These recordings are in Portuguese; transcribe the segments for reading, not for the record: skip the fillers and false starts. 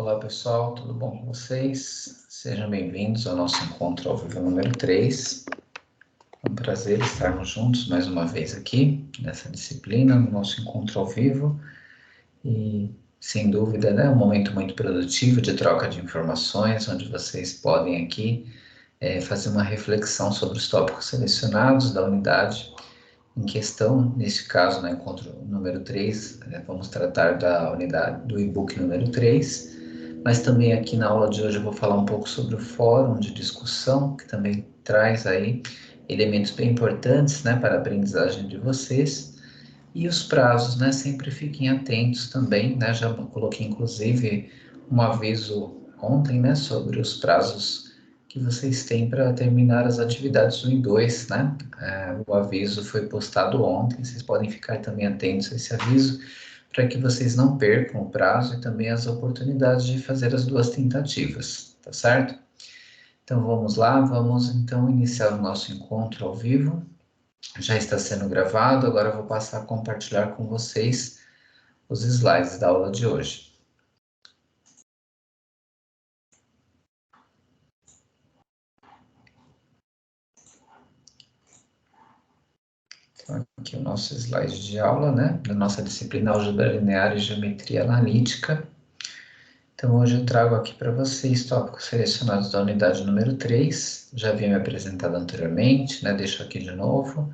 Olá pessoal, tudo bom com vocês? Sejam bem-vindos ao nosso encontro ao vivo número 3. É um prazer estarmos juntos mais uma vez aqui, nessa disciplina, no nosso encontro ao vivo. E, sem dúvida, né, um momento muito produtivo de troca de informações, onde vocês podem aqui fazer uma reflexão sobre os tópicos selecionados da unidade em questão. Neste caso, no encontro número 3, vamos tratar da unidade do e-book número 3. Mas também aqui na aula de hoje eu vou falar um pouco sobre o fórum de discussão, que também traz aí elementos bem importantes, né, para a aprendizagem de vocês. E os prazos, né, sempre fiquem atentos também, né, já coloquei inclusive um aviso ontem, né, sobre os prazos que vocês têm para terminar as atividades 1 e 2, né, o aviso foi postado ontem, vocês podem ficar também atentos a esse aviso, para que vocês não percam o prazo e também as oportunidades de fazer as duas tentativas, tá certo? Então vamos lá, vamos então iniciar o nosso encontro ao vivo. Já está sendo gravado, agora eu vou passar a compartilhar com vocês os slides da aula de hoje. Então, aqui o nosso slide de aula, né, da nossa disciplina Álgebra Linear e Geometria Analítica. Então, hoje eu trago aqui para vocês tópicos selecionados da unidade número 3, já havia me apresentado anteriormente, né, deixo aqui de novo.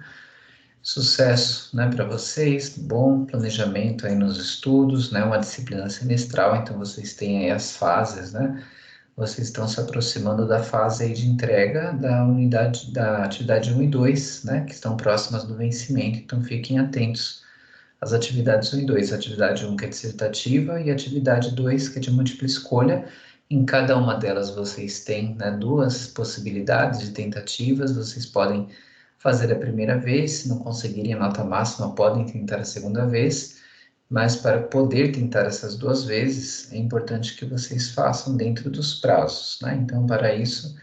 Sucesso, né, para vocês, bom planejamento aí nos estudos, né, uma disciplina semestral, então vocês têm aí as fases, né, vocês estão se aproximando da fase aí de entrega da unidade, da atividade 1 e 2, né, que estão próximas do vencimento, então fiquem atentos às atividades 1 e 2, atividade 1 que é dissertativa e atividade 2 que é de múltipla escolha. Em cada uma delas vocês têm, né, duas possibilidades de tentativas, vocês podem fazer a primeira vez, se não conseguirem a nota máxima, podem tentar a segunda vez, mas para poder tentar essas duas vezes, é importante que vocês façam dentro dos prazos, né? Então, para isso,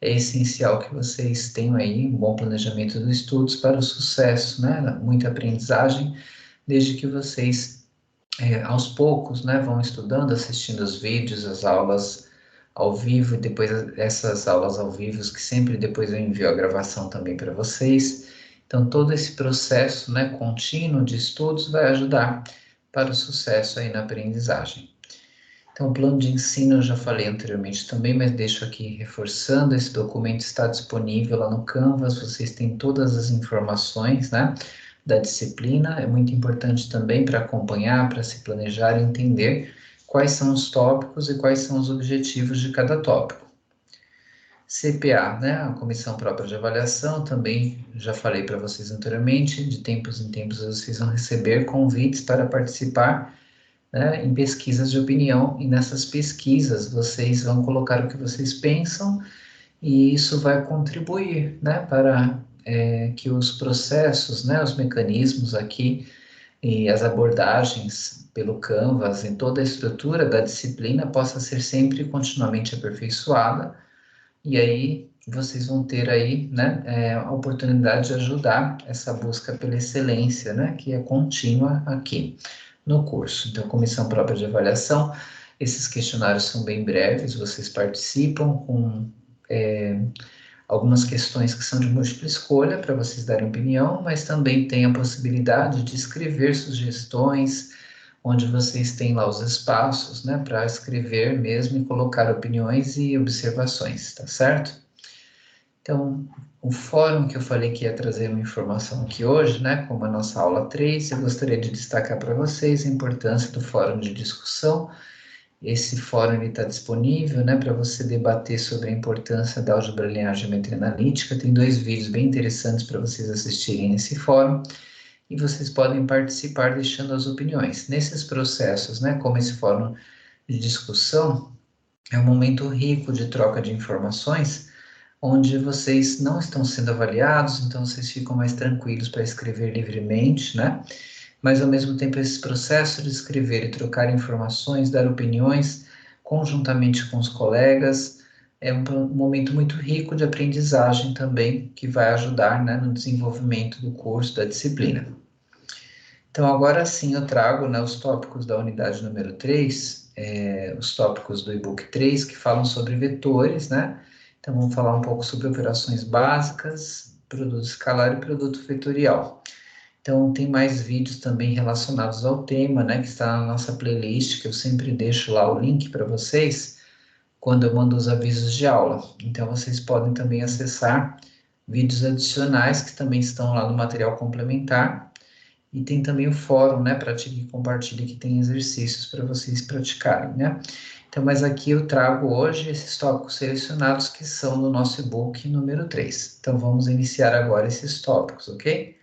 é essencial que vocês tenham aí um bom planejamento dos estudos para o sucesso, né? Muita aprendizagem, desde que vocês, aos poucos, né, vão estudando, assistindo os vídeos, as aulas ao vivo, e depois essas aulas ao vivo, que sempre depois eu envio a gravação também para vocês. Então, todo esse processo, né, contínuo de estudos vai ajudar para o sucesso aí na aprendizagem. Então, o plano de ensino eu já falei anteriormente também, mas deixo aqui reforçando, esse documento está disponível lá no Canvas, vocês têm todas as informações, né, da disciplina, é muito importante também para acompanhar, para se planejar e entender quais são os tópicos e quais são os objetivos de cada tópico. CPA, né, a Comissão Própria de Avaliação, também já falei para vocês anteriormente, de tempos em tempos vocês vão receber convites para participar, né, em pesquisas de opinião, e nessas pesquisas vocês vão colocar o que vocês pensam, e isso vai contribuir, né, para que os processos, né, os mecanismos aqui e as abordagens pelo Canvas em toda a estrutura da disciplina possa ser sempre continuamente aperfeiçoada, e aí vocês vão ter aí, né, a oportunidade de ajudar essa busca pela excelência, né, que é contínua aqui no curso. Então, Comissão Própria de Avaliação, esses questionários são bem breves, vocês participam com algumas questões que são de múltipla escolha para vocês darem opinião, mas também tem a possibilidade de escrever sugestões, onde vocês têm lá os espaços, né, para escrever mesmo e colocar opiniões e observações, tá certo? Então, o fórum que eu falei que ia trazer uma informação aqui hoje, né, como a nossa aula 3, eu gostaria de destacar para vocês a importância do fórum de discussão. Esse fórum está disponível, né, para você debater sobre a importância da álgebra linear e geometria analítica. Tem 2 vídeos bem interessantes para vocês assistirem nesse fórum, e vocês podem participar deixando as opiniões. Nesses processos, né, como esse fórum de discussão, é um momento rico de troca de informações, onde vocês não estão sendo avaliados, então vocês ficam mais tranquilos para escrever livremente, né? Mas, ao mesmo tempo, esse processo de escrever e trocar informações, dar opiniões, conjuntamente com os colegas, é um momento muito rico de aprendizagem também, que vai ajudar, né, no desenvolvimento do curso, da disciplina. Então, agora sim eu trago, né, os tópicos da unidade número 3, os tópicos do e-book 3 que falam sobre vetores, né? Então, vamos falar um pouco sobre operações básicas, produto escalar e produto vetorial. Então, tem mais vídeos também relacionados ao tema, né? Que está na nossa playlist, que eu sempre deixo lá o link para vocês, quando eu mando os avisos de aula. Então, vocês podem também acessar vídeos adicionais que também estão lá no material complementar. E tem também o fórum, né? Pratique e compartilhe, que tem exercícios para vocês praticarem, né? Então, mas aqui eu trago hoje esses tópicos selecionados que são no nosso e-book número 3. Então, vamos iniciar agora esses tópicos, ok?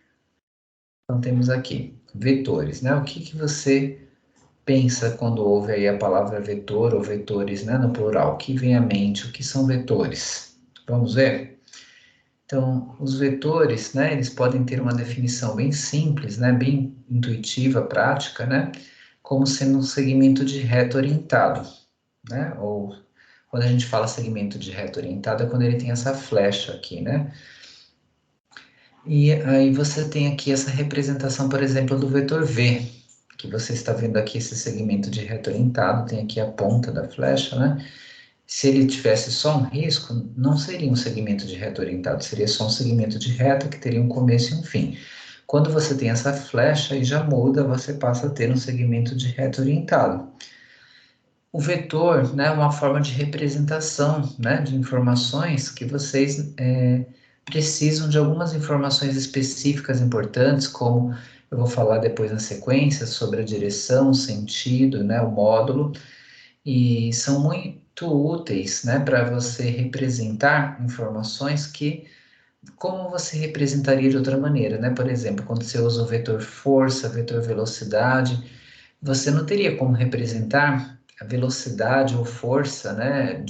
Então, temos aqui vetores, né? O que você pensa quando ouve aí a palavra vetor ou vetores, né, no plural? O que vem à mente? O que são vetores? Vamos ver? Então, os vetores, né, eles podem ter uma definição bem simples, né, bem intuitiva, prática, né, como sendo um segmento de reto orientado, né, ou quando a gente fala segmento de reto orientado é quando ele tem essa flecha aqui, né. E aí você tem aqui essa representação, por exemplo, do vetor V, que você está vendo aqui esse segmento de reto orientado, tem aqui a ponta da flecha, né? Se ele tivesse só um risco, não seria um segmento de reto orientado, seria só um segmento de reta que teria um começo e um fim. Quando você tem essa flecha, aí já muda, você passa a ter um segmento de reto orientado. O vetor, né, é uma forma de representação, né, de informações que vocês precisam de algumas informações específicas importantes, como eu vou falar depois na sequência sobre a direção, o sentido, né, o módulo, e são muito úteis, né, para você representar informações que, como você representaria de outra maneira, né? Por exemplo, quando você usa o vetor força, vetor velocidade, você não teria como representar a velocidade ou força, né,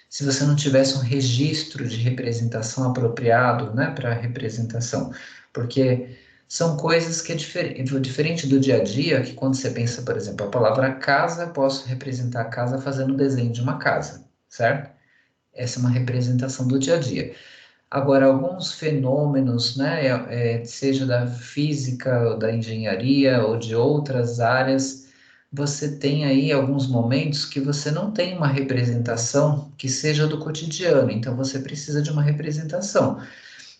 se você não tivesse um registro de representação apropriado, né, para a representação, porque são coisas que é diferente do dia a dia, que quando você pensa, por exemplo, a palavra casa, posso representar a casa fazendo o desenho de uma casa, certo? Essa é uma representação do dia a dia. Agora, alguns fenômenos, né, seja da física, ou da engenharia, ou de outras áreas, você tem aí alguns momentos que você não tem uma representação que seja do cotidiano, então você precisa de uma representação.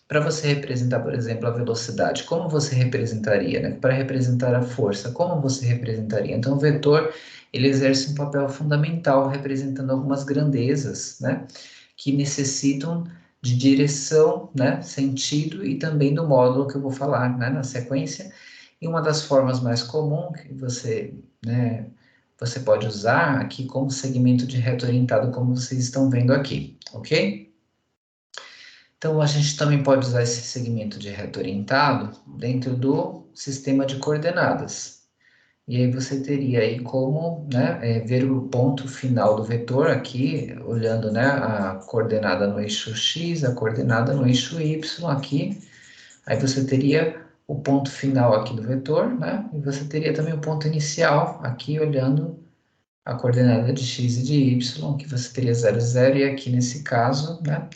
Para você representar, por exemplo, a velocidade, como você representaria, né? Para representar a força, como você representaria? Então, o vetor, ele exerce um papel fundamental representando algumas grandezas, né, que necessitam de direção, né, sentido e também do módulo que eu vou falar, né, na sequência. E uma das formas mais comuns que você, né, você pode usar aqui como segmento de reto orientado, como vocês estão vendo aqui, ok? Então, a gente também pode usar esse segmento de reto orientado dentro do sistema de coordenadas. E aí você teria aí como, né, ver o ponto final do vetor aqui, olhando, né, a coordenada no eixo x, a coordenada no eixo y aqui. Aí você teria o ponto final aqui do vetor, né, e você teria também o ponto inicial aqui, olhando a coordenada de x e de y, que você teria 0, 0, e aqui nesse caso, né,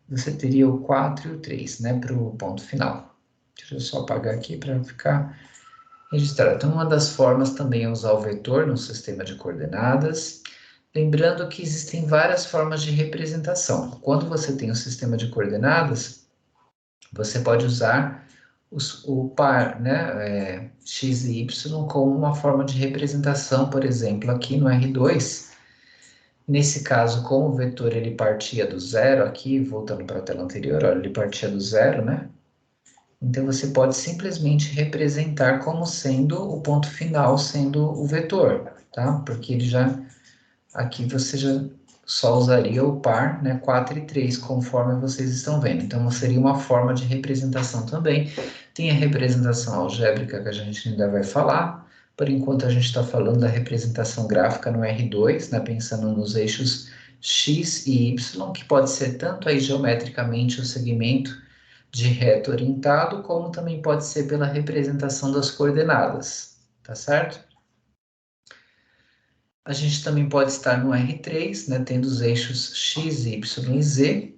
você teria o 4 e o 3, né, para o ponto final. Deixa eu só apagar aqui para ficar registrado. Então, uma das formas também é usar o vetor no sistema de coordenadas. Lembrando que existem várias formas de representação. Quando você tem um sistema de coordenadas, você pode usar o par, né, x e y como uma forma de representação, por exemplo, aqui no R2. Nesse caso, como o vetor ele partia do zero aqui, voltando para a tela anterior, olha, ele partia do zero, né? Então, você pode simplesmente representar como sendo o ponto final, sendo o vetor, tá? Porque ele já, aqui você já só usaria o par, né, 4 e 3, conforme vocês estão vendo. Então, seria uma forma de representação também. Tem a representação algébrica, que a gente ainda vai falar. Por enquanto, a gente está falando da representação gráfica no R2, né, pensando nos eixos x e y, que pode ser tanto aí geometricamente o segmento de reto orientado, como também pode ser pela representação das coordenadas, tá certo? A gente também pode estar no R3, né, tendo os eixos x, y e z.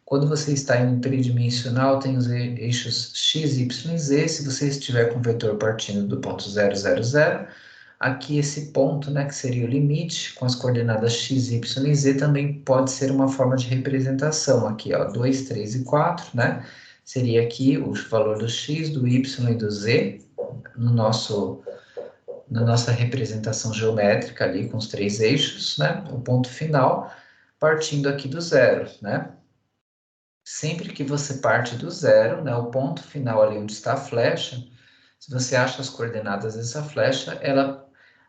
Quando você está em um tridimensional, tem os eixos x, y e z. Se você estiver com o vetor partindo do ponto 0, 0, 0, aqui esse ponto, né, que seria o limite, com as coordenadas x, y e z, também pode ser uma forma de representação. Aqui, ó, 2, 3 e 4, né? Seria aqui o valor do x, do y e do z, na nossa representação geométrica ali, com os 3 eixos, né? O ponto final, partindo aqui do zero, né? Sempre que você parte do zero, né, o ponto final ali onde está a flecha, se você acha as coordenadas dessa flecha,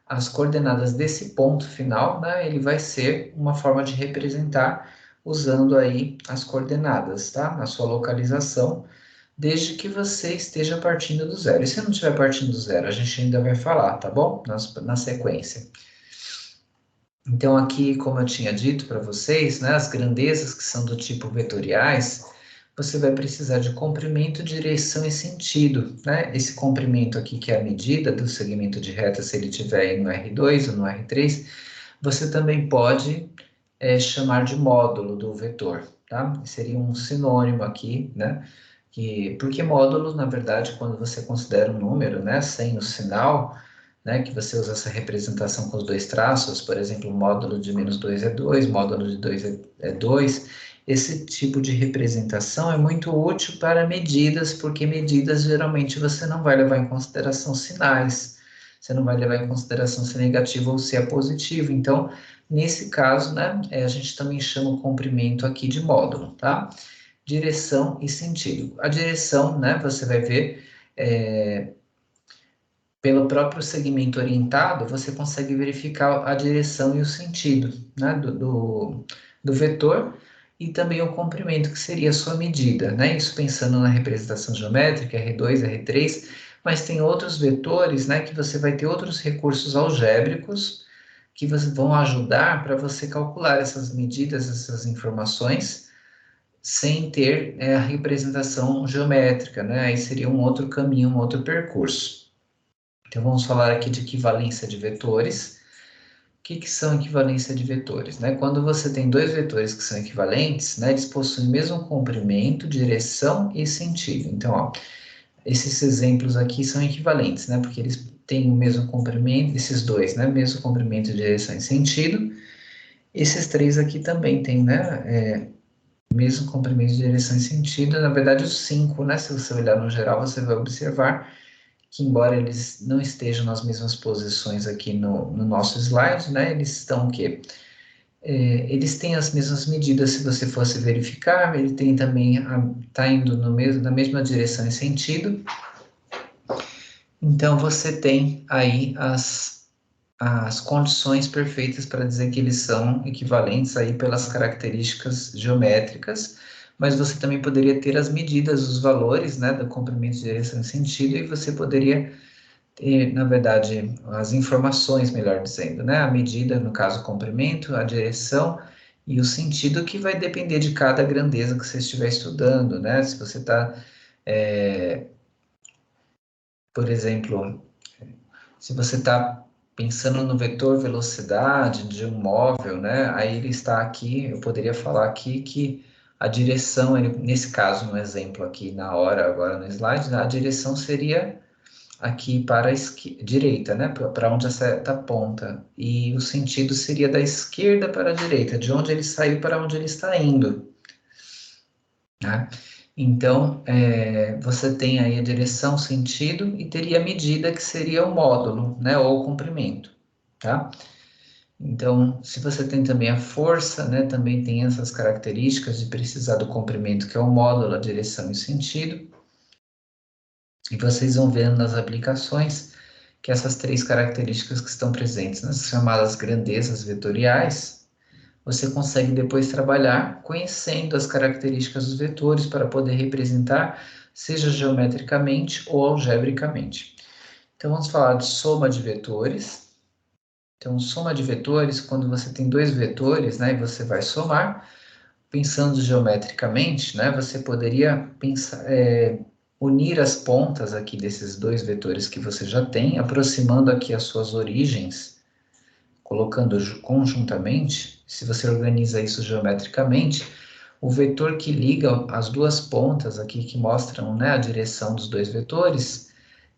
as coordenadas desse ponto final, né, ele vai ser uma forma de representar usando aí as coordenadas, tá? Na sua localização, desde que você esteja partindo do zero. E se não estiver partindo do zero, a gente ainda vai falar, tá bom? Na sequência. Então, aqui, como eu tinha dito para vocês, né, as grandezas que são do tipo vetoriais, você vai precisar de comprimento, direção e sentido, né? Esse comprimento aqui, que é a medida do segmento de reta, se ele tiver no R2 ou no R3, você também pode chamar de módulo do vetor, tá? Seria um sinônimo aqui, né? Porque módulo, na verdade, quando você considera um número, né, sem o sinal, né, que você usa essa representação com os dois traços, por exemplo, módulo de -2 é 2, módulo de 2 é 2, esse tipo de representação é muito útil para medidas, porque medidas geralmente você não vai levar em consideração sinais, você não vai levar em consideração se é negativo ou se é positivo. Então, nesse caso, né, a gente também chama o comprimento aqui de módulo, tá? Direção e sentido. A direção, né, você vai ver, pelo próprio segmento orientado, você consegue verificar a direção e o sentido, né, do vetor e também o comprimento, que seria a sua medida, né? Isso pensando na representação geométrica, R2, R3, mas tem outros vetores, né, que você vai ter outros recursos algébricos que vão ajudar para você calcular essas medidas, essas informações, sem ter a representação geométrica, né? Aí seria um outro caminho, um outro percurso. Então, vamos falar aqui de equivalência de vetores. O que são equivalência de vetores, né? Quando você tem dois vetores que são equivalentes, né, eles possuem o mesmo comprimento, direção e sentido. Então, ó, esses exemplos aqui são equivalentes, né? Porque eles têm o mesmo comprimento, esses dois, né? Mesmo comprimento, direção e sentido. Esses três aqui também têm, né? Mesmo comprimento, direção e sentido. Na verdade, os cinco, né? Se você olhar no geral, você vai observar que, embora eles não estejam nas mesmas posições aqui no nosso slide, né, eles estão o quê? Eles têm as mesmas medidas, se você fosse verificar, ele tem também, está indo na mesma direção e sentido. Então, você tem aí as condições perfeitas para dizer que eles são equivalentes aí pelas características geométricas, mas você também poderia ter as medidas, os valores, né, do comprimento, direção e sentido, e você poderia ter, na verdade, as informações, melhor dizendo, né, a medida, no caso, o comprimento, a direção e o sentido, que vai depender de cada grandeza que você estiver estudando, né, se você está, por exemplo, se você está pensando no vetor velocidade de um móvel, né? Aí ele está aqui, eu poderia falar aqui que a direção, nesse caso, no exemplo aqui na hora, agora no slide, né, a direção seria aqui para a direita, né? Para onde a seta aponta. E o sentido seria da esquerda para a direita, de onde ele saiu para onde ele está indo, né? Então, você tem aí a direção, sentido, e teria a medida, que seria o módulo, né, ou o comprimento, tá? Então, se você tem também a força, né, também tem essas características de precisar do comprimento, que é o módulo, a direção e o sentido. E vocês vão vendo nas aplicações que essas três características que estão presentes nas chamadas grandezas vetoriais, você consegue depois trabalhar conhecendo as características dos vetores para poder representar, seja geometricamente ou algebricamente. Então, vamos falar de soma de vetores. Então, soma de vetores, quando você tem dois vetores, né, e você vai somar, pensando geometricamente, né, você poderia pensar, unir as pontas aqui desses dois vetores que você já tem, aproximando aqui as suas origens, colocando conjuntamente. Se você organiza isso geometricamente, o vetor que liga as duas pontas aqui, que mostram, né, a direção dos dois vetores,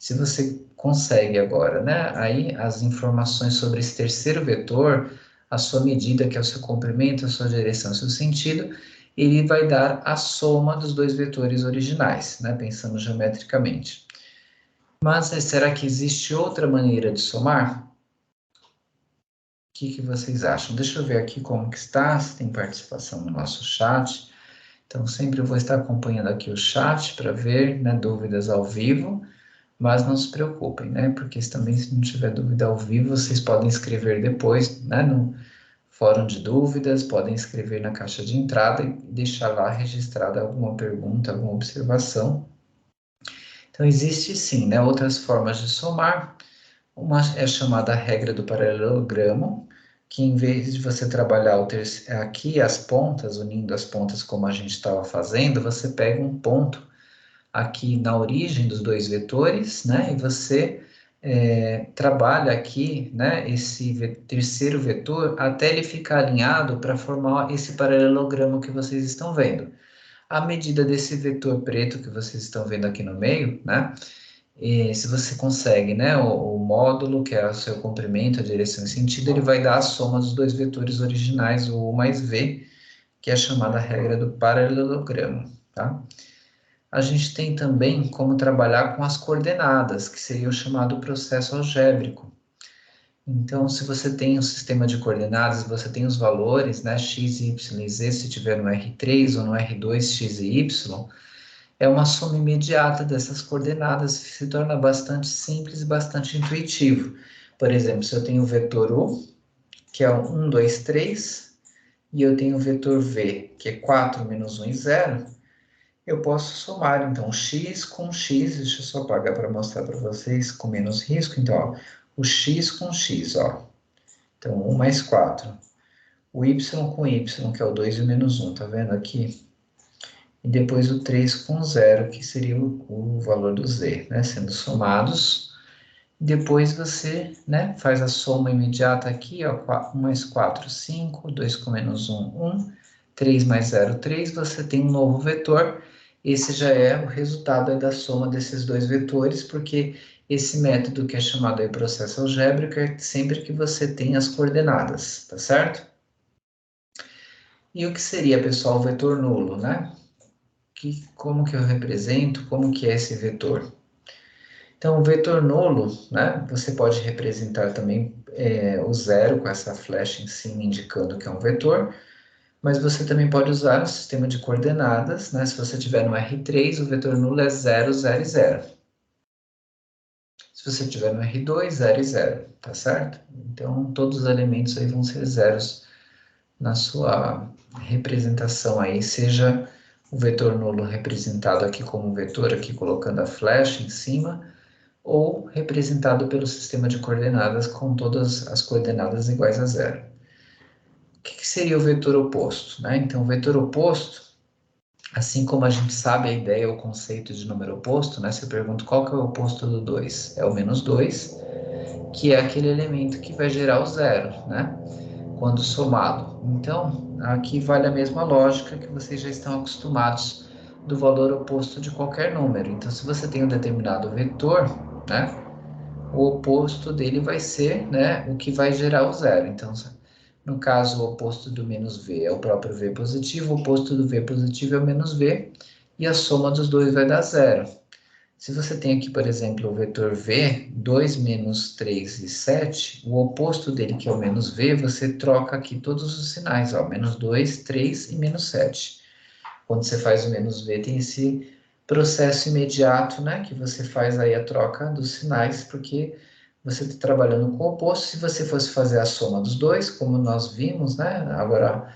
Se você consegue agora, né, aí as informações sobre esse terceiro vetor, a sua medida, que é o seu comprimento, a sua direção, o seu sentido, ele vai dar a soma dos dois vetores originais, né, pensando geometricamente. Mas será que existe outra maneira de somar? O que vocês acham? Deixa eu ver aqui como que está, se tem participação no nosso chat. Então, sempre eu vou estar acompanhando aqui o chat para ver, né, dúvidas ao vivo, mas não se preocupem, né, porque também se não tiver dúvida ao vivo, vocês podem escrever depois, né, no fórum de dúvidas, podem escrever na caixa de entrada e deixar lá registrada alguma pergunta, alguma observação. Então, existe sim, né, outras formas de somar. Uma é chamada regra do paralelogramo, que em vez de você trabalhar aqui as pontas, unindo as pontas como a gente estava fazendo, você pega um ponto aqui na origem dos dois vetores, né? E você trabalha aqui, né, esse terceiro vetor até ele ficar alinhado para formar esse paralelogramo que vocês estão vendo. A medida desse vetor preto que vocês estão vendo aqui no meio, né? E se você consegue, né, o módulo, que é o seu comprimento, a direção e sentido, ele vai dar a soma dos dois vetores originais, o U mais V, que é a chamada regra do paralelogramo, tá? A gente tem também como trabalhar com as coordenadas, que seria o chamado processo algébrico. Então, se você tem um sistema de coordenadas, você tem os valores, né, x, y e z, se tiver no R3 ou no R2, x e y, é uma soma imediata dessas coordenadas, que se torna bastante simples e bastante intuitivo. Por exemplo, se eu tenho o vetor U, que é o 1, 2, 3, e eu tenho o vetor V, que é 4, menos 1 e 0, eu posso somar, então, x com x, deixa eu só apagar para mostrar para vocês com menos risco, então, ó, o x com x, ó, então, 1 mais 4, o y com y, que é o 2 e o menos 1, tá vendo aqui? E depois o 3 com 0, que seria o valor do z, né, sendo somados. Depois você, né, faz a soma imediata aqui, ó, 1 mais 4, 5, 2 com menos 1, 1, 3 mais 0, 3, você tem um novo vetor. Esse já é o resultado da soma desses dois vetores, porque esse método que é chamado aí processo algébrico é sempre que você tem as coordenadas, tá certo? E o que seria, pessoal, o vetor nulo, né? Como que eu represento, como que é esse vetor? Então, o vetor nulo, né, você pode representar também o zero com essa flecha em cima indicando que é um vetor, mas você também pode usar o sistema de coordenadas, né, se você tiver no R3, o vetor nulo é 0, 0 e 0. Se você tiver no R2, 0 e 0, tá certo? Então, todos os elementos aí vão ser zeros na sua representação aí, seja o vetor nulo representado aqui como um vetor, aqui colocando a flecha em cima, ou representado pelo sistema de coordenadas com todas as coordenadas iguais a zero. O que seria o vetor oposto, né? Então, o vetor oposto, assim como a gente sabe a ideia, o conceito de número oposto, né? Se eu pergunto qual que é o oposto do 2, é o menos 2, que é aquele elemento que vai gerar o zero, né? Quando somado. Então, aqui vale a mesma lógica que vocês já estão acostumados do valor oposto de qualquer número. Então, se você tem um determinado vetor, né? O oposto dele vai ser, né, o que vai gerar o zero. Então, no caso, o oposto do menos v é o próprio v positivo, o oposto do v positivo é o menos v, e a soma dos dois vai dar zero. Se você tem aqui, por exemplo, o vetor v, 2 menos 3 e 7, o oposto dele, que é o menos v, você troca aqui todos os sinais, ó, menos 2, 3 e menos 7. Quando você faz o menos v, tem esse processo imediato, né, que você faz aí a troca dos sinais, porque você está trabalhando com o oposto. Se você fosse fazer a soma dos dois, como nós vimos, né, agora há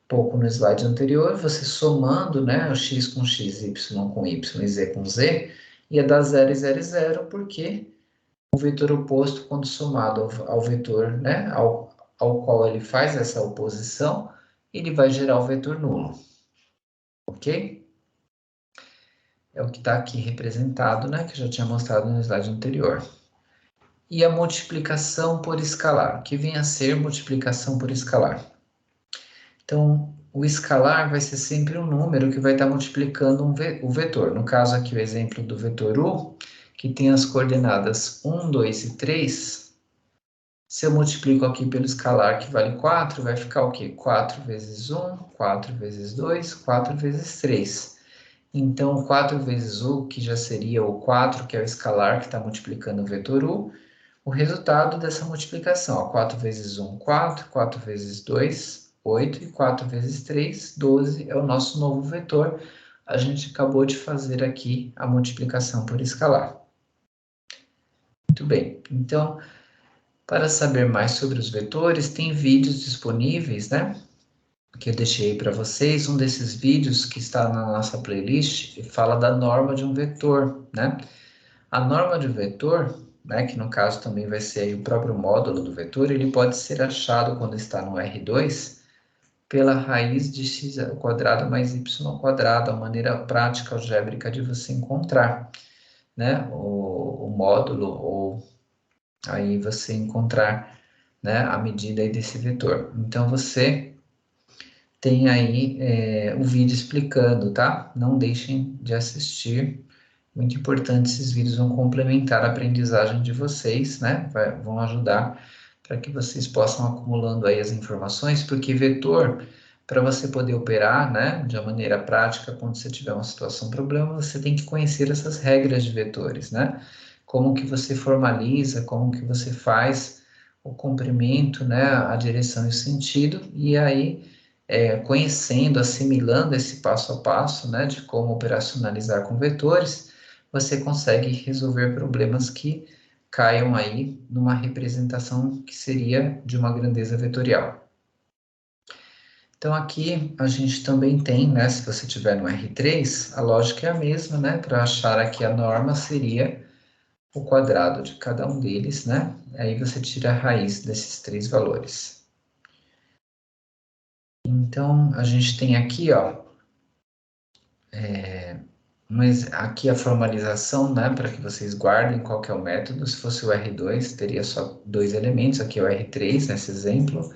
pouco no slide anterior, você somando, né, o x com x, y com y e z com z, ia dar 0 e 0 e 0, porque o vetor oposto, quando somado ao vetor, né, ao qual ele faz essa oposição, ele vai gerar o vetor nulo, ok? É o que está aqui representado, né, que eu já tinha mostrado no slide anterior. E a multiplicação por escalar, que vem a ser multiplicação por escalar. Então, o escalar vai ser sempre um número que vai estar multiplicando o vetor. No caso aqui, o exemplo do vetor U, que tem as coordenadas 1, 2 e 3, se eu multiplico aqui pelo escalar que vale 4, vai ficar o quê? 4 vezes 1, 4 vezes 2, 4 vezes 3. Então, 4 vezes u, que já seria o 4, que é o escalar que está multiplicando o vetor u, o resultado dessa multiplicação, ó, 4 vezes 1, 4, 4 vezes 2, 8, e 4 vezes 3, 12, é o nosso novo vetor. A gente acabou de fazer aqui a multiplicação por escalar. Muito bem, então, para saber mais sobre os vetores, tem vídeos disponíveis, né? Que eu deixei para vocês. Um desses vídeos que está na nossa playlist fala da norma de um vetor, né? A norma de um vetor, né, que no caso também vai ser aí o próprio módulo do vetor, ele pode ser achado quando está no R2 pela raiz de x ao quadrado mais y ao quadrado, a maneira prática algébrica de você encontrar, né, o módulo, ou aí você encontrar, né, a medida aí desse vetor. Então, você tem aí o vídeo explicando, tá? Não deixem de assistir. Muito importante, esses vídeos vão complementar a aprendizagem de vocês, né? Vão ajudar para que vocês possam acumulando aí as informações, porque vetor, para você poder operar, né, de uma maneira prática, quando você tiver uma situação, problema, você tem que conhecer essas regras de vetores, né? Como que você formaliza, como que você faz o comprimento, né, a direção e o sentido, e aí conhecendo, assimilando esse passo a passo, né, de como operacionalizar com vetores, você consegue resolver problemas que caiam aí numa representação que seria de uma grandeza vetorial. Então, aqui a gente também tem, né, se você tiver no R3, a lógica é a mesma, né, para achar aqui a norma seria o quadrado de cada um deles, né, aí você tira a raiz desses três valores. Então, a gente tem aqui, ó, mas aqui a formalização, né, para que vocês guardem qual que é o método. Se fosse o R2, teria só dois elementos, aqui é o R3, nesse exemplo.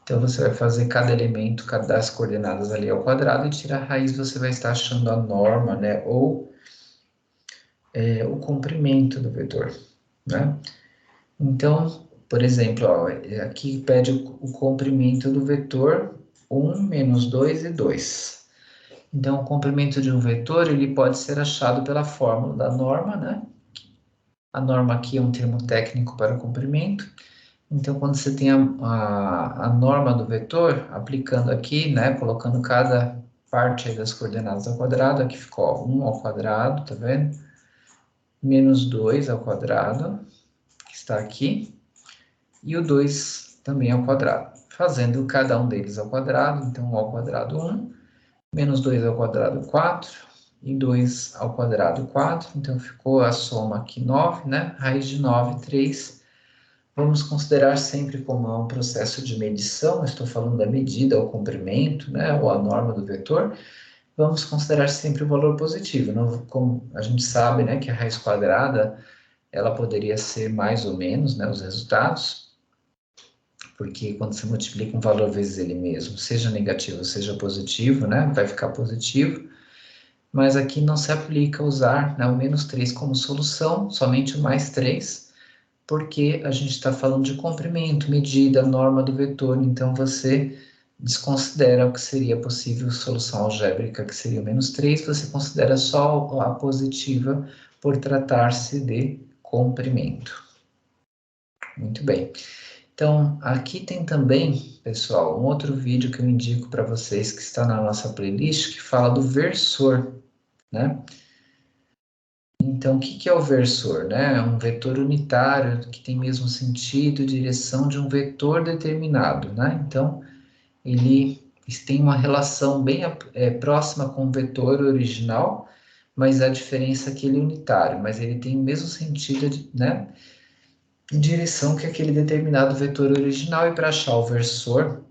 Então, você vai fazer cada elemento, cada das coordenadas ali ao quadrado, e tirar a raiz, você vai estar achando a norma, né, ou o comprimento do vetor, né? Então, por exemplo, ó, aqui pede o comprimento do vetor 1, menos 2 e 2. Então, o comprimento de um vetor, ele pode ser achado pela fórmula da norma, né? A norma aqui é um termo técnico para o comprimento. Então, quando você tem a norma do vetor, aplicando aqui, né? Colocando cada parte aí das coordenadas ao quadrado, aqui ficou ó, 1 ao quadrado, tá vendo? Menos 2 ao quadrado, que está aqui. E o 2 também ao quadrado. Fazendo cada um deles ao quadrado, então 1 ao quadrado 1, menos 2 ao quadrado 4, e 2 ao quadrado 4, então ficou a soma aqui 9, né? Raiz de 9, 3. Vamos considerar sempre como um processo de medição, eu estou falando da medida, o comprimento, né? Ou a norma do vetor. Vamos considerar sempre o valor positivo. Não, como a gente sabe, né, que a raiz quadrada, ela poderia ser mais ou menos, né, os resultados, porque quando você multiplica um valor vezes ele mesmo, seja negativo, seja positivo, né, vai ficar positivo. Mas aqui não se aplica usar, né, o menos 3 como solução, somente o mais 3, porque a gente está falando de comprimento, medida, norma do vetor, então você desconsidera o que seria possível solução algébrica, que seria o menos 3, você considera só a positiva por tratar-se de comprimento. Muito bem. Então, aqui tem também, pessoal, um outro vídeo que eu indico para vocês que está na nossa playlist, que fala do versor, né? Então, o que é o versor, né? É um vetor unitário que tem mesmo sentido e direção de um vetor determinado, né? Então, ele tem uma relação bem próxima com o vetor original, mas a diferença é que ele é unitário, mas ele tem o mesmo sentido, né? Em direção que aquele determinado vetor original, e para achar o versor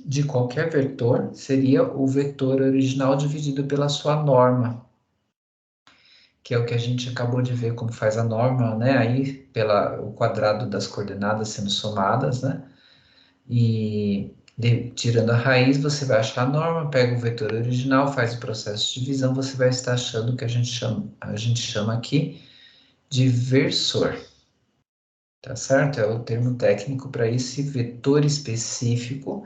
de qualquer vetor, seria o vetor original dividido pela sua norma, que é o que a gente acabou de ver como faz a norma, né? Aí, o quadrado das coordenadas sendo somadas, né? E tirando a raiz, você vai achar a norma, pega o vetor original, faz o processo de divisão, você vai estar achando o que a gente chama aqui de versor. Tá certo? É o termo técnico para esse vetor específico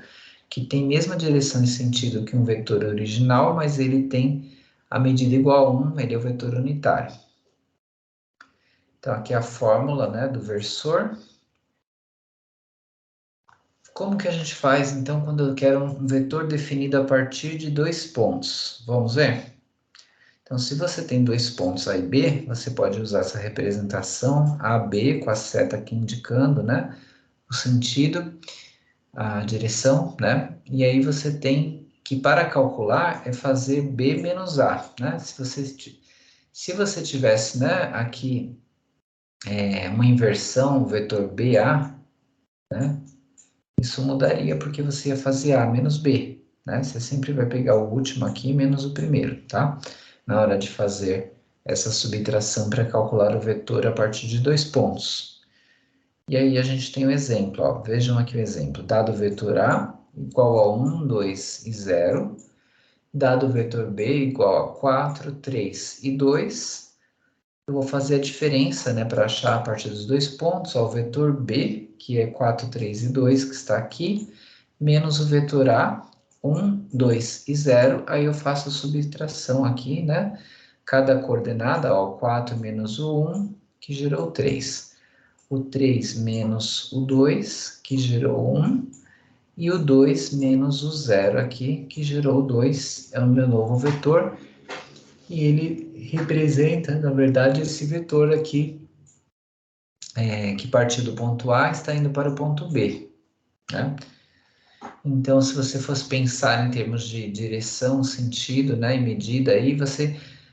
que tem mesma direção e sentido que um vetor original, mas ele tem a medida igual a 1, ele é o vetor unitário. Então, aqui é a fórmula, né, do versor. Como que a gente faz, então, quando eu quero um vetor definido a partir de 2 pontos? Vamos ver? Então, se você tem 2 pontos A e B, você pode usar essa representação AB com a seta aqui indicando, né, o sentido, a direção, né? E aí você tem que, para calcular, é fazer B menos A, né? Se você tivesse, né, aqui uma inversão, o vetor BA, né? Isso mudaria porque você ia fazer A menos B, né? Você sempre vai pegar o último aqui menos o primeiro, tá? Na hora de fazer essa subtração para calcular o vetor a partir de 2 pontos. E aí a gente tem um exemplo, ó. Vejam aqui o exemplo. Dado o vetor A igual a 1, 2 e 0, dado o vetor B igual a 4, 3 e 2, eu vou fazer a diferença, né, para achar a partir dos 2 pontos, ó, o vetor B, que é 4, 3 e 2, que está aqui, menos o vetor A, 1, 2 e 0, aí eu faço a subtração aqui, né? Cada coordenada, ó, 4 menos o 1, que gerou 3. O 3 menos o 2, que gerou 1. E o 2 menos o 0 aqui, que gerou 2, é o meu novo vetor. E ele representa, na verdade, esse vetor aqui, que partiu do ponto A, está indo para o ponto B, né? Então, se você fosse pensar em termos de direção, sentido, né, e medida, aí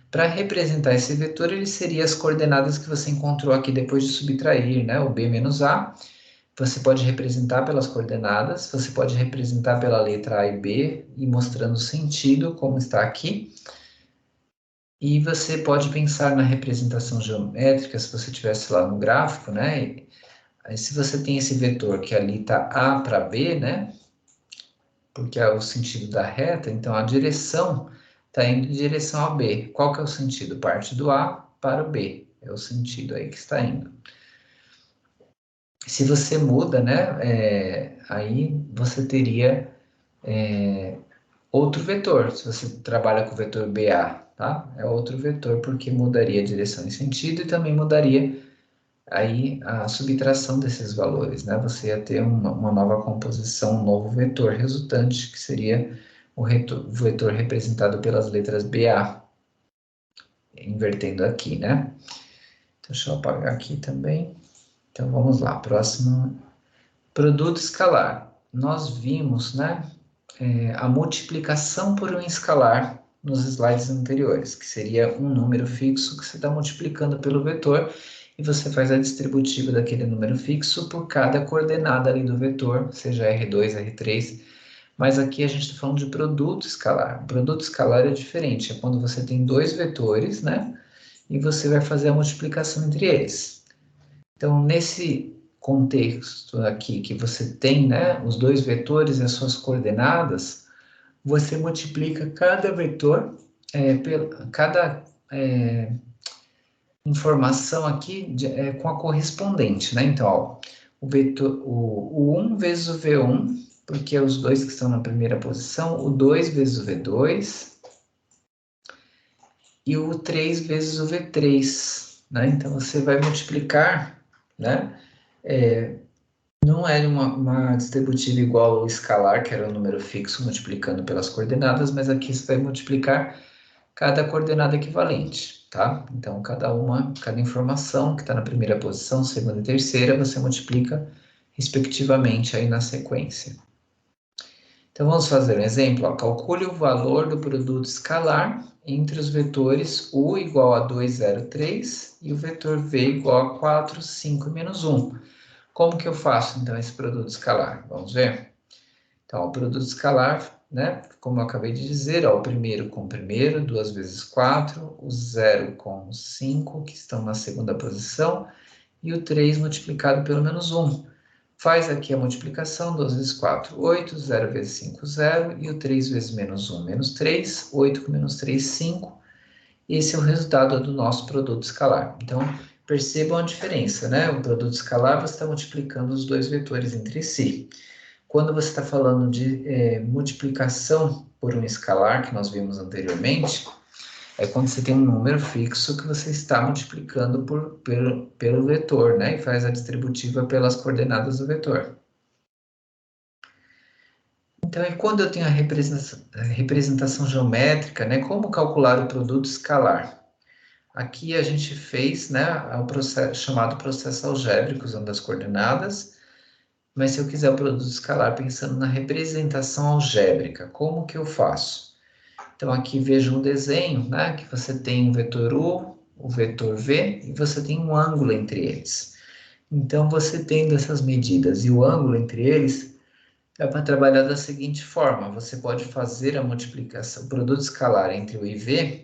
para representar esse vetor, ele seria as coordenadas que você encontrou aqui depois de subtrair, né, o B menos A. Você pode representar pelas coordenadas, você pode representar pela letra A e B, e mostrando o sentido, como está aqui. E você pode pensar na representação geométrica, se você tivesse lá no gráfico, né? Aí, se você tem esse vetor que ali está A para B, né? Porque é o sentido da reta, então a direção está indo em direção a B. Qual que é o sentido? Parte do A para o B. É o sentido aí que está indo. Se você muda, né? Aí você teria outro vetor. Se você trabalha com o vetor BA, tá? É outro vetor porque mudaria a direção e sentido e também mudaria aí a subtração desses valores, né? Você ia ter uma nova composição, um novo vetor resultante, que seria o vetor representado pelas letras BA, invertendo aqui, né? Então, deixa eu apagar aqui também. Então, vamos lá, próximo. Produto escalar. Nós vimos, né, a multiplicação por um escalar nos slides anteriores, que seria um número fixo que você está multiplicando pelo vetor, e você faz a distributiva daquele número fixo por cada coordenada ali do vetor, seja R2, R3, mas aqui a gente está falando de produto escalar. O produto escalar é diferente, é quando você tem dois vetores, né, e você vai fazer a multiplicação entre eles. Então, nesse contexto aqui que você tem, né, os dois vetores e as suas coordenadas, você multiplica cada vetor, cada informação aqui com a correspondente, né? Então, ó, o 1 vezes o V1, porque é os dois que estão na primeira posição, o 2 vezes o V2 e o 3 vezes o V3, né? Então, você vai multiplicar, né? Não é uma distributiva igual ao escalar, que era o número fixo multiplicando pelas coordenadas, mas aqui você vai multiplicar cada coordenada equivalente, tá? Então, cada informação que está na primeira posição, segunda e terceira, você multiplica respectivamente aí na sequência. Então, vamos fazer um exemplo. Ó. Calcule o valor do produto escalar entre os vetores U igual a 2, 0, 3 e o vetor V igual a 4, 5, menos 1. Como que eu faço, então, esse produto escalar? Vamos ver? Então, o produto escalar, né? Como eu acabei de dizer, ó, o primeiro com o primeiro, 2 vezes 4, o 0 com 5, que estão na segunda posição, e o 3 multiplicado pelo menos 1. Faz aqui a multiplicação, 2 vezes 4, 8, 0 vezes 5, 0, e o 3 vezes menos 1, menos 3, 8 com menos 3, 5. Esse é o resultado do nosso produto escalar. Então, Percebam a diferença, né? O produto escalar, você está multiplicando os dois vetores entre si. Quando você está falando de multiplicação por um escalar, que nós vimos anteriormente, é quando você tem um número fixo que você está multiplicando pelo vetor, né? E faz a distributiva pelas coordenadas do vetor. Então, e quando eu tenho a representação geométrica, né? Como calcular o produto escalar? Aqui a gente fez, né, o processo, chamado processo algébrico usando as coordenadas, mas se eu quiser o produto escalar pensando na representação algébrica, como que eu faço? Então aqui veja um desenho, né, que você tem o vetor U, o vetor V, e você tem um ângulo entre eles. Então você tendo essas medidas e o ângulo entre eles, dá para trabalhar da seguinte forma, você pode fazer a multiplicação, o produto escalar entre o IV,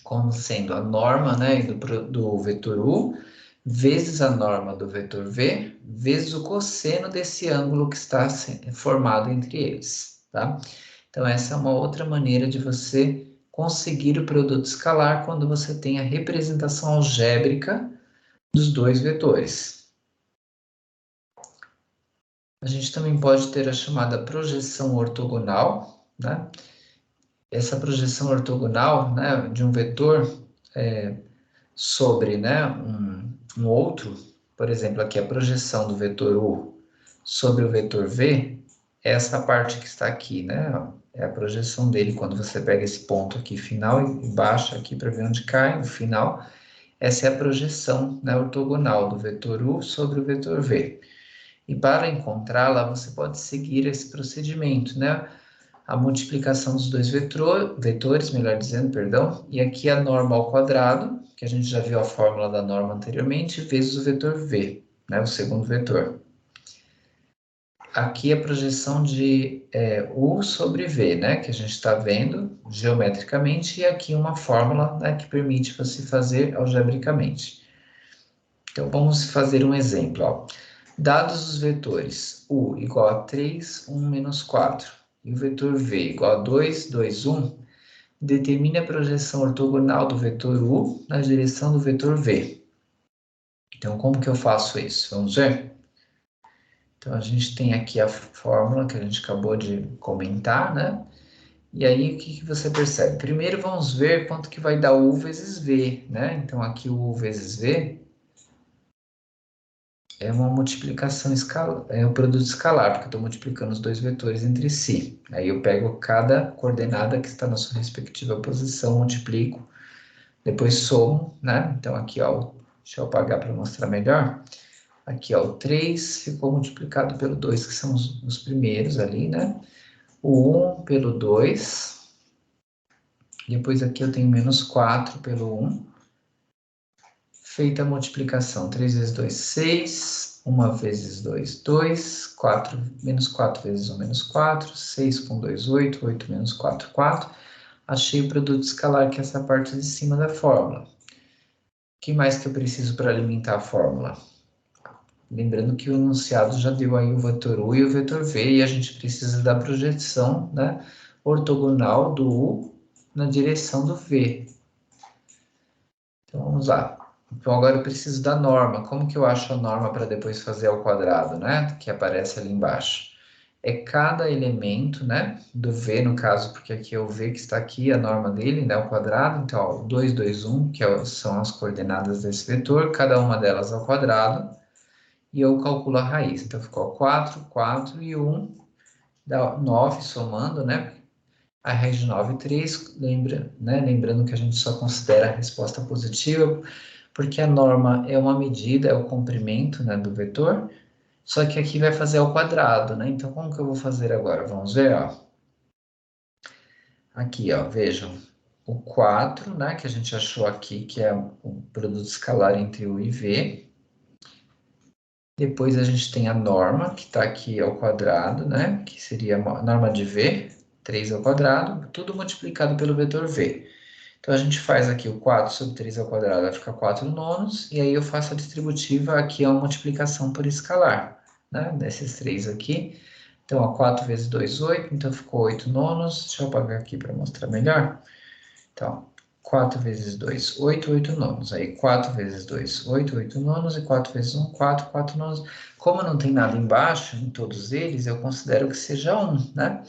como sendo a norma, né, do vetor U, vezes a norma do vetor V, vezes o cosseno desse ângulo que está formado entre eles, tá? Então, essa é uma outra maneira de você conseguir o produto escalar quando você tem a representação algébrica dos dois vetores. A gente também pode ter a chamada projeção ortogonal, né? Essa projeção ortogonal, né, de um vetor sobre, né, um outro, por exemplo, aqui a projeção do vetor U sobre o vetor V, essa parte que está aqui, né, é a projeção dele quando você pega esse ponto aqui final e baixa aqui para ver onde cai, no final, essa é a projeção, né, ortogonal do vetor U sobre o vetor V. E para encontrá-la, você pode seguir esse procedimento, né? A multiplicação dos dois vetores, melhor dizendo, perdão, e aqui a norma ao quadrado, que a gente já viu a fórmula da norma anteriormente, vezes o vetor V, né, o segundo vetor. Aqui a projeção de U sobre V, né, que a gente está vendo geometricamente, e aqui uma fórmula, né, que permite você fazer algebricamente. Então, vamos fazer um exemplo. Ó. Dados os vetores U igual a 3, 1, menos 4, e o vetor V igual a 2, 2, 1, determine a projeção ortogonal do vetor U na direção do vetor V. Então, como que eu faço isso? Vamos ver? Então, a gente tem aqui a fórmula que a gente acabou de comentar, né? E aí, o que você percebe? Primeiro, vamos ver quanto que vai dar U vezes V, né? Então, aqui o U vezes V é uma multiplicação escalar, é um produto escalar, porque eu estou multiplicando os dois vetores entre si. Aí eu pego cada coordenada que está na sua respectiva posição, multiplico, depois somo, né? Então aqui, ó, deixa eu apagar para mostrar melhor. Aqui, ó, o 3 ficou multiplicado pelo 2, que são os primeiros ali, né? O 1 pelo 2. Depois aqui eu tenho menos 4 pelo 1. Feita a multiplicação, 3 vezes 2, 6. 1 vezes 2, 2. 4, menos 4 vezes 1, menos 4. 6 com 2, 8. 8 menos 4, 4. Achei o produto escalar, que é essa parte de cima da fórmula. O que mais que eu preciso para alimentar a fórmula? Lembrando que o enunciado já deu aí o vetor U e o vetor V, e a gente precisa da projeção, né, ortogonal do U na direção do V. Então, vamos lá. Então, agora eu preciso da norma. Como que eu acho a norma para depois fazer ao quadrado, né? Que aparece ali embaixo. É cada elemento, né? Do V, no caso, porque aqui é o V que está aqui, a norma dele, né? O quadrado. Então, ó, 2, 2, 1, que são as coordenadas desse vetor, cada uma delas ao quadrado. E eu calculo a raiz. Então, ficou 4, 4 e 1, dá 9 somando, né? A raiz de 9, 3, lembrando que a gente só considera a resposta positiva, porque a norma é uma medida, é o comprimento, né, do vetor, só que aqui vai fazer ao quadrado, né? Então, como que eu vou fazer agora? Vamos ver, ó. Aqui, ó, vejam, o 4, né, que a gente achou aqui, que é o produto escalar entre U e V. Depois a gente tem a norma, que está aqui ao quadrado, né, que seria a norma de V, 3 ao quadrado, tudo multiplicado pelo vetor V. Então, a gente faz aqui o 4 sobre 3 ao quadrado, vai ficar 4 nonos, e aí eu faço a distributiva, aqui é uma multiplicação por escalar, né, desses 3 aqui. Então, ó, 4 vezes 2, 8, então ficou 8 nonos. Deixa eu apagar aqui para mostrar melhor. Então, 4 vezes 2, 8, 8 nonos. Aí 4 vezes 2, 8, 8 nonos. E 4 vezes 1, 4, 4 nonos. Como não tem nada embaixo, em todos eles, eu considero que seja 1, né?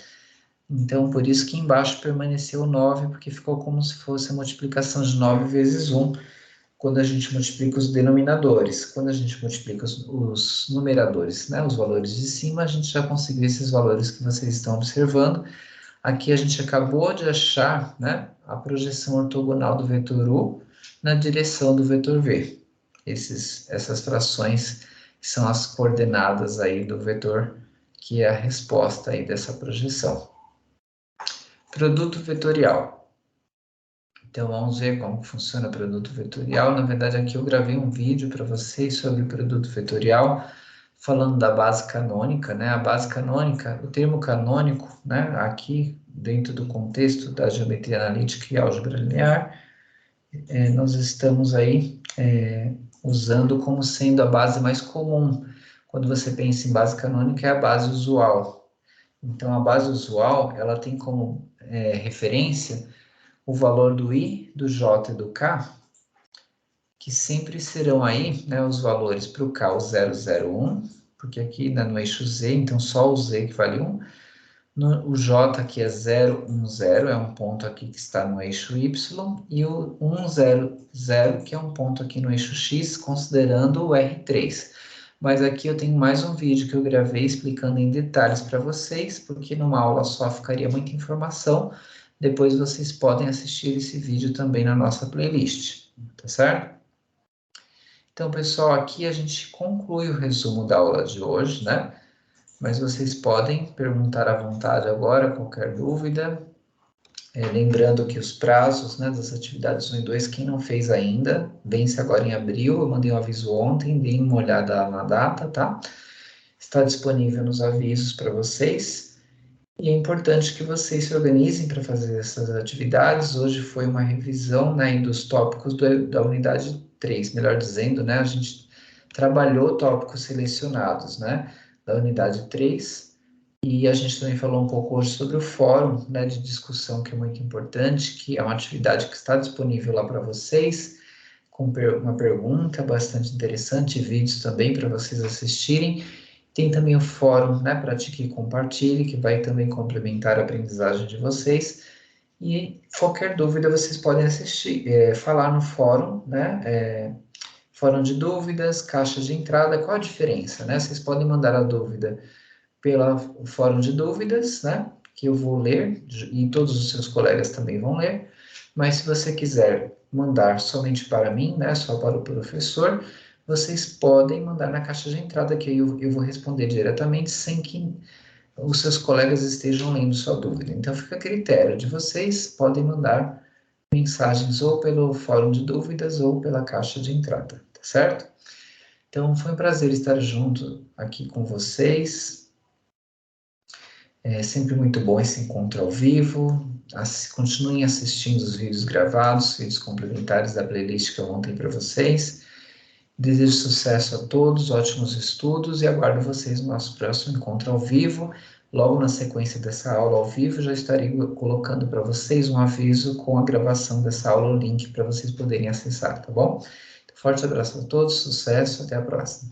Então, por isso que embaixo permaneceu 9, porque ficou como se fosse a multiplicação de 9 vezes 1, quando a gente multiplica os denominadores. Quando a gente multiplica os numeradores, né, os valores de cima, a gente já conseguiu esses valores que vocês estão observando. Aqui a gente acabou de achar, né, a projeção ortogonal do vetor U na direção do vetor V. Essas frações são as coordenadas aí do vetor, que é a resposta aí dessa projeção. Produto vetorial. Então, vamos ver como funciona o produto vetorial. Na verdade, aqui eu gravei um vídeo para vocês sobre o produto vetorial, falando da base canônica, né? A base canônica, o termo canônico, né? Aqui, dentro do contexto da geometria analítica e álgebra linear, nós estamos aí usando como sendo a base mais comum. Quando você pensa em base canônica, é a base usual. Então, a base usual, ela tem como referência o valor do I, do J e do K, que sempre serão aí, né, os valores para o K, o 0, 0, 1, porque aqui no eixo Z, então só o Z que vale 1. O J aqui é 0, 1, 0, é um ponto aqui que está no eixo Y, e o 1, 0, 0, que é um ponto aqui no eixo X, considerando o R3. Mas aqui eu tenho mais um vídeo que eu gravei explicando em detalhes para vocês, porque numa aula só ficaria muita informação. Depois vocês podem assistir esse vídeo também na nossa playlist, tá certo? Então, pessoal, aqui a gente conclui o resumo da aula de hoje, né? Mas vocês podem perguntar à vontade agora, qualquer dúvida. Lembrando que os prazos, né, das atividades 1 e 2, quem não fez ainda, vence agora em abril. Eu mandei um aviso ontem, deem uma olhada na data, tá? Está disponível nos avisos para vocês. E é importante que vocês se organizem para fazer essas atividades. Hoje foi uma revisão, né, dos tópicos da unidade 3, melhor dizendo, né? A gente trabalhou tópicos selecionados, né, da unidade 3. E a gente também falou um pouco hoje sobre o fórum, né, de discussão, que é muito importante, que é uma atividade que está disponível lá para vocês, com uma pergunta bastante interessante, vídeos também para vocês assistirem. Tem também o fórum, né, Pratique e Compartilhe, que vai também complementar a aprendizagem de vocês. E qualquer dúvida vocês podem assistir, falar no fórum, né, fórum de dúvidas, caixa de entrada, qual a diferença, né? Vocês podem mandar a dúvida pelo fórum de dúvidas, né, que eu vou ler, e todos os seus colegas também vão ler, mas se você quiser mandar somente para mim, né, só para o professor, vocês podem mandar na caixa de entrada, que eu vou responder diretamente, sem que os seus colegas estejam lendo sua dúvida. Então, fica a critério de vocês, podem mandar mensagens ou pelo fórum de dúvidas ou pela caixa de entrada, tá certo? Então, foi um prazer estar junto aqui com vocês. É sempre muito bom esse encontro ao vivo. Continuem assistindo os vídeos gravados, vídeos complementares da playlist que eu montei para vocês. Desejo sucesso a todos, ótimos estudos e aguardo vocês no nosso próximo encontro ao vivo. Logo na sequência dessa aula ao vivo, já estarei colocando para vocês um aviso com a gravação dessa aula, o link para vocês poderem acessar, tá bom? Forte abraço a todos, sucesso, até a próxima.